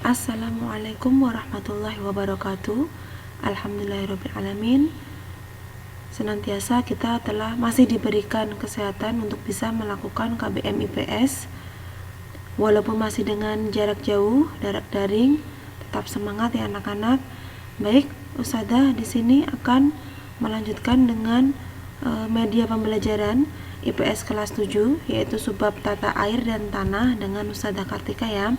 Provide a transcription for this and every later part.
Assalamualaikum warahmatullahi wabarakatuh. Alhamdulillahirrabbilalamin. Senantiasa kita masih diberikan kesehatan untuk bisa melakukan KBM IPS walaupun masih dengan jarak jauh, jarak daring. Tetap semangat ya anak-anak. Baik, Ustadzah di sini akan melanjutkan dengan media pembelajaran IPS kelas 7, yaitu subbab tata air dan tanah dengan Ustadzah Kartika ya.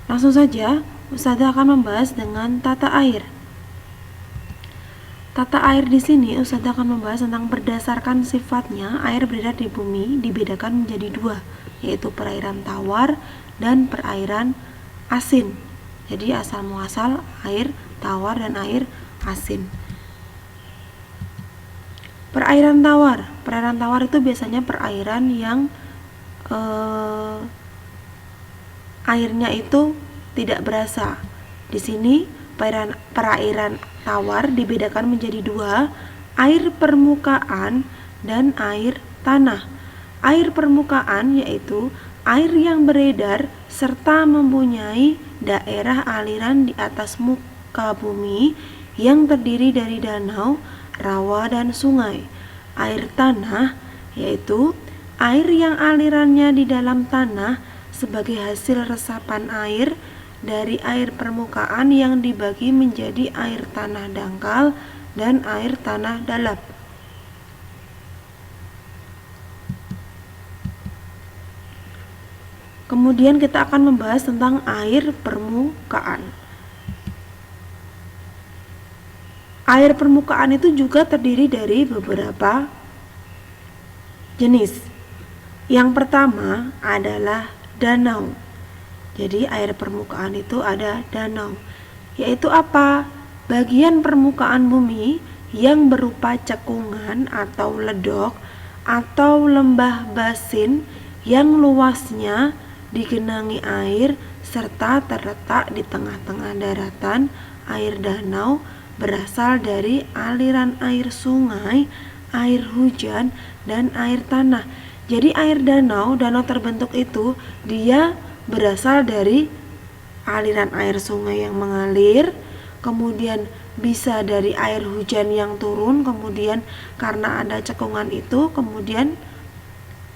Langsung saja, Ustadzah akan membahas dengan tata air. Tata air di sini Ustadzah akan membahas tentang berdasarkan sifatnya air beredar di bumi dibedakan menjadi dua, yaitu perairan tawar dan perairan asin. Jadi asal muasal air tawar dan air asin. Perairan tawar itu biasanya perairan yang airnya itu tidak berasa. Di sini perairan tawar dibedakan menjadi dua, air permukaan dan air tanah. Air permukaan yaitu air yang beredar serta mempunyai daerah aliran di atas muka bumi yang terdiri dari danau, rawa, dan sungai. Air tanah yaitu air yang alirannya di dalam tanah sebagai hasil resapan air dari air permukaan yang dibagi menjadi air tanah dangkal dan air tanah dalam. Kemudian kita akan membahas tentang air permukaan. Air permukaan itu juga terdiri dari beberapa jenis. Yang pertama adalah danau. Jadi air permukaan itu ada danau, yaitu apa? Bagian permukaan bumi yang berupa cekungan atau ledok atau lembah basin yang luasnya digenangi air serta terletak di tengah-tengah daratan. Air danau berasal dari aliran air sungai, air hujan, dan air tanah. Jadi air danau terbentuk itu dia berasal dari aliran air sungai yang mengalir, kemudian bisa dari air hujan yang turun, kemudian karena ada cekungan itu kemudian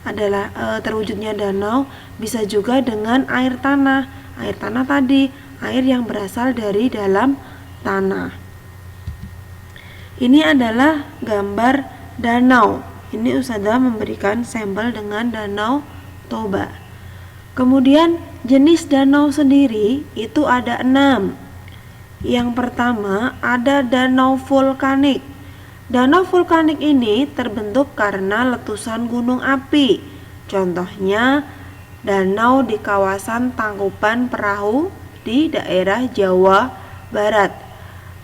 adalah terwujudnya danau. Bisa juga dengan air tanah. Air tanah tadi air yang berasal dari dalam tanah. Ini adalah gambar danau. Ini Ustadzah memberikan sampel dengan Danau Toba. Kemudian jenis danau sendiri itu ada 6. Yang pertama ada danau vulkanik. Danau vulkanik ini terbentuk karena letusan gunung api. Contohnya danau di kawasan Tangkuban Perahu di daerah Jawa Barat.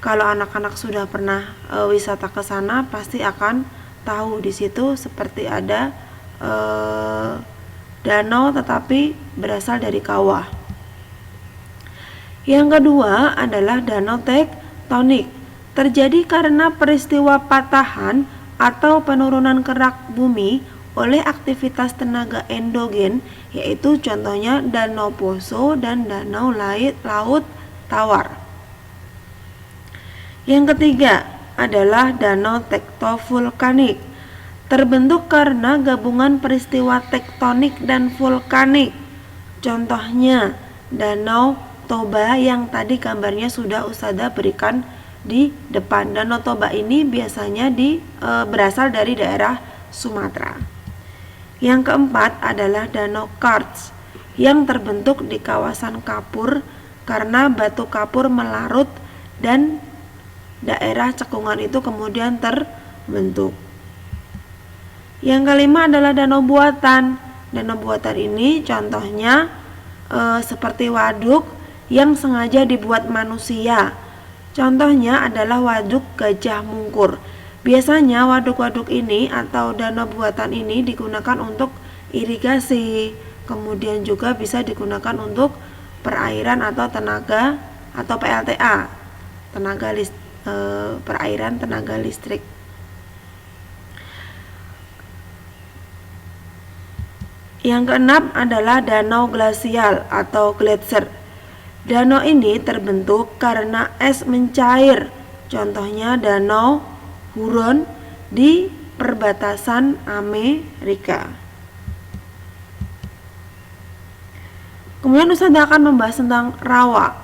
Kalau anak-anak sudah pernah wisata ke sana pasti akan tahu di situ seperti ada danau tetapi berasal dari kawah. Yang kedua adalah danau tektonik. Terjadi karena peristiwa patahan atau penurunan kerak bumi oleh aktivitas tenaga endogen, yaitu contohnya Danau Poso dan Danau Laut Tawar. Yang ketiga adalah danau tektovulkanik. Terbentuk karena gabungan peristiwa tektonik dan vulkanik. Contohnya Danau Toba yang tadi gambarnya sudah Ustadzah berikan di depan. Danau Toba ini biasanya berasal dari daerah Sumatera. Yang keempat adalah Danau Karts yang terbentuk di kawasan kapur karena batu kapur melarut dan daerah cekungan itu kemudian terbentuk. Yang kelima adalah danau buatan. Danau buatan ini contohnya seperti waduk yang sengaja dibuat manusia. Contohnya adalah waduk Gajah Mungkur. Biasanya waduk-waduk ini atau danau buatan ini digunakan untuk irigasi, kemudian juga bisa digunakan untuk perairan atau tenaga atau PLTA, perairan tenaga listrik. Yang keenam adalah danau glasial atau gletser. Danau ini terbentuk karena es mencair. Contohnya Danau Huron di perbatasan Amerika. Kemudian Ustazah akan membahas tentang rawa.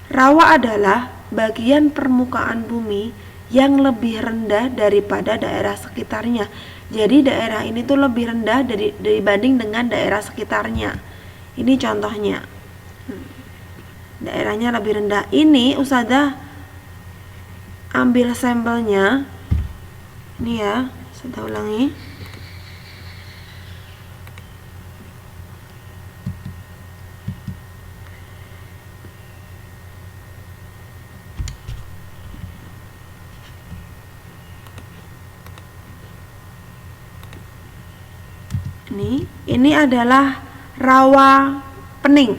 Rawa adalah bagian permukaan bumi yang lebih rendah daripada daerah sekitarnya. Jadi daerah ini tuh lebih rendah dibanding dengan daerah sekitarnya. Ini contohnya. Daerahnya lebih rendah. Ini Ustazah ambil sampelnya. Ini ya, Ustazah ulangi. Ini adalah rawa Pening.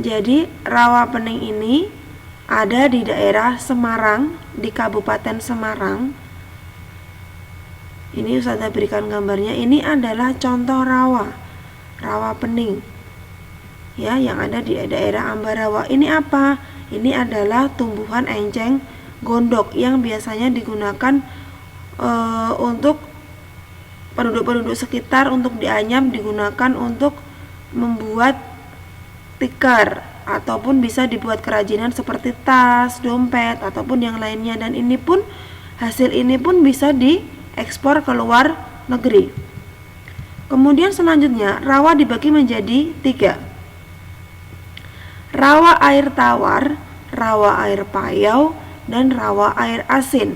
Jadi rawa Pening ini ada di daerah Semarang, di Kabupaten Semarang. Ini Ustazah berikan gambarnya. Ini adalah contoh rawa Pening. Ya, yang ada di daerah Ambarawa. Ini apa? Ini adalah tumbuhan enceng gondok yang biasanya digunakan untuk penduduk-penduduk sekitar untuk dianyam, digunakan untuk membuat tikar ataupun bisa dibuat kerajinan seperti tas, dompet ataupun yang lainnya, dan hasil ini pun bisa diekspor ke luar negeri. Kemudian selanjutnya rawa dibagi menjadi 3. Rawa air tawar, rawa air payau, dan rawa air asin.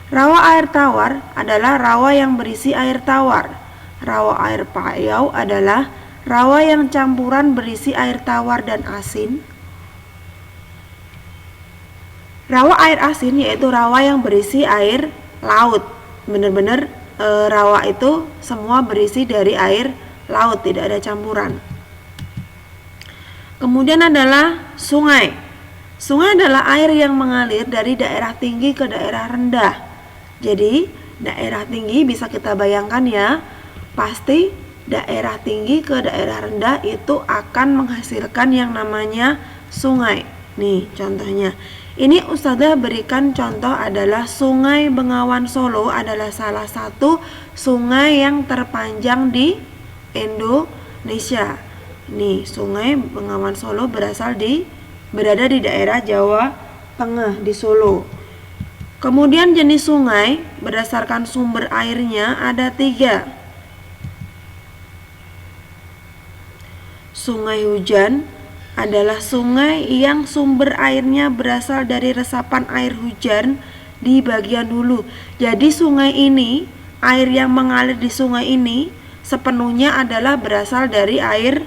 Rawa air tawar adalah rawa yang berisi air tawar. Rawa air payau adalah rawa yang campuran berisi air tawar dan asin. Rawa air asin yaitu rawa yang berisi air laut. Benar-benar rawa itu semua berisi dari air laut, tidak ada campuran. Kemudian adalah sungai. Sungai adalah air yang mengalir dari daerah tinggi ke daerah rendah. Jadi daerah tinggi bisa kita bayangkan ya, pasti daerah tinggi ke daerah rendah itu akan menghasilkan yang namanya sungai. Nih contohnya. Ini Ustazah berikan contoh adalah Sungai Bengawan Solo adalah salah satu sungai yang terpanjang di Indonesia. Nih Sungai Bengawan Solo berada di daerah Jawa Tengah di Solo. Kemudian jenis sungai berdasarkan sumber airnya ada 3. Sungai hujan adalah sungai yang sumber airnya berasal dari resapan air hujan di bagian hulu. Jadi sungai ini, air yang mengalir di sungai ini sepenuhnya adalah berasal dari air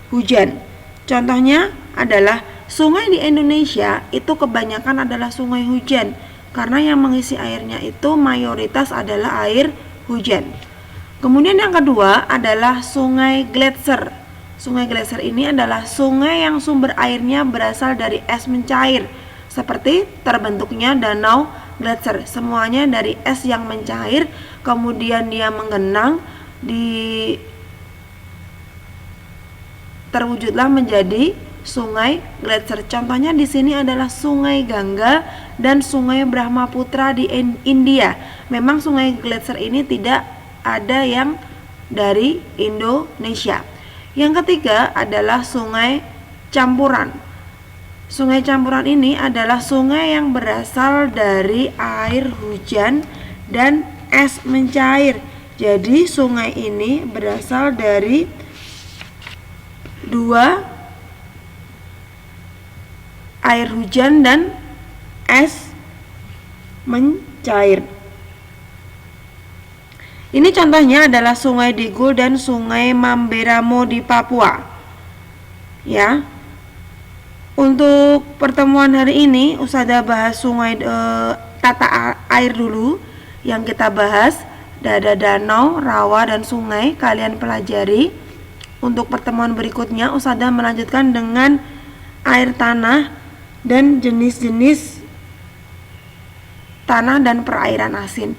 hujan. Contohnya adalah sungai di Indonesia itu kebanyakan adalah sungai hujan, karena yang mengisi airnya itu mayoritas adalah air hujan. Kemudian yang kedua adalah sungai gletser. Sungai gletser ini adalah sungai yang sumber airnya berasal dari es mencair, seperti terbentuknya danau gletser. Semuanya dari es yang mencair, kemudian dia menggenang, terwujudlah menjadi sungai gletser. Contohnya di sini adalah Sungai Gangga dan Sungai Brahmaputra di India. Memang sungai gletser ini tidak ada yang dari Indonesia. Yang ketiga adalah sungai campuran. Sungai campuran ini adalah sungai yang berasal dari air hujan dan es mencair. Jadi sungai ini berasal dari 2 air hujan dan es mencair. Ini contohnya adalah Sungai Digul dan Sungai Mamberamo di Papua. Ya. Untuk pertemuan hari ini Ustazah bahas tata air dulu. Yang kita bahas ada danau, rawa, dan sungai. Kalian pelajari. Untuk pertemuan berikutnya Ustazah melanjutkan dengan air tanah dan jenis-jenis tanah dan perairan asin.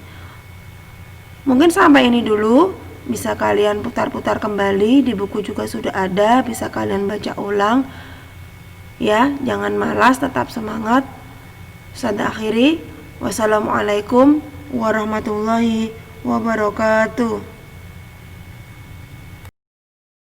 Mungkin sampai ini dulu bisa kalian putar-putar kembali, di buku juga sudah ada, bisa kalian baca ulang. Ya, jangan malas, tetap semangat. Saya akhiri. Wassalamualaikum warahmatullahi wabarakatuh.